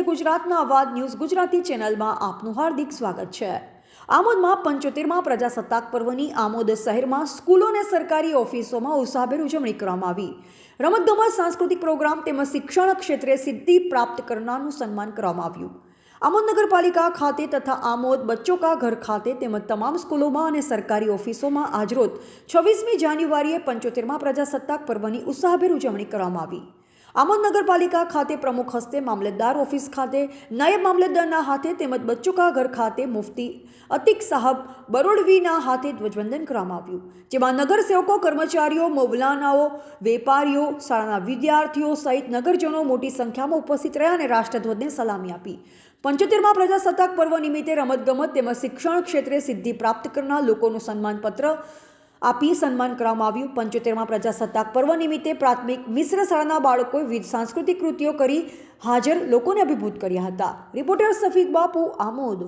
ગુજરાતના અવાજ ન્યૂઝ ગુજરાતી ચેનલમાં આપનું હાર્દિક સ્વાગત છે। આમોદમાં 75મા પ્રજાસત્તાક પર્વની આમોદ શહેરમાં સ્કૂલો અને સરકારી ઓફિસોમાં ઉત્સાહભેર ઉજવણી કરવામાં આવી। રમતગમત, સાંસ્કૃતિક પ્રોગ્રામ તેમજ શિક્ષણ ક્ષેત્રે સિદ્ધિ પ્રાપ્ત કરનારનું સન્માન કરવામાં આવ્યું। આમોદ નગરપાલિકા ખાતે તથા આમોદ બચ્ચો કા ઘર ખાતે તેમજ તમામ સ્કૂલોમાં અને સરકારી ઓફિસોમાં આજરોજ 26મી જાન્યુઆરીએ 75મા પ્રજાસત્તાક પર્વની ઉત્સાહભેર ઉજવણી કરવામાં આવી। આમોદ નગરપાલિકા ખાતે પ્રમુખ હસ્તે મામલતદાર ઓફિસ ખાતે, નાયબ મામલતદારના હાથે તેમજ બચ્ચો કા ઘર ખાતે મુફ્તી અતિક સાહબ બરોડવીના હાથે ધ્વજવંદન કરવામાં આવ્યું, જેમાં નગરસેવકો, કર્મચારીઓ, મૌલાનાઓ, વેપારીઓ, શાળાના વિદ્યાર્થીઓ સહિત નગરજનો મોટી સંખ્યામાં ઉપસ્થિત રહ્યા અને રાષ્ટ્રધ્વજને સલામી આપી। 75મા પ્રજાસત્તાક પર્વ નિમિત્તે રમતગમત તેમજ શિક્ષણ ક્ષેત્રે સિદ્ધિ પ્રાપ્ત કરનાર લોકોનું સન્માનપત્ર આપી સન્માન કરવામાં આવ્યું। 75મા પ્રજાસત્તાક પર્વ નિમિત્તે પ્રાથમિક મિશ્ર શાળાના બાળકોએ વિવિધ સાંસ્કૃતિક કૃતિઓ કરી હાજર લોકોને અભિભૂત કર્યા હતા। રિપોર્ટર સફીક બાપુ, આમોદ।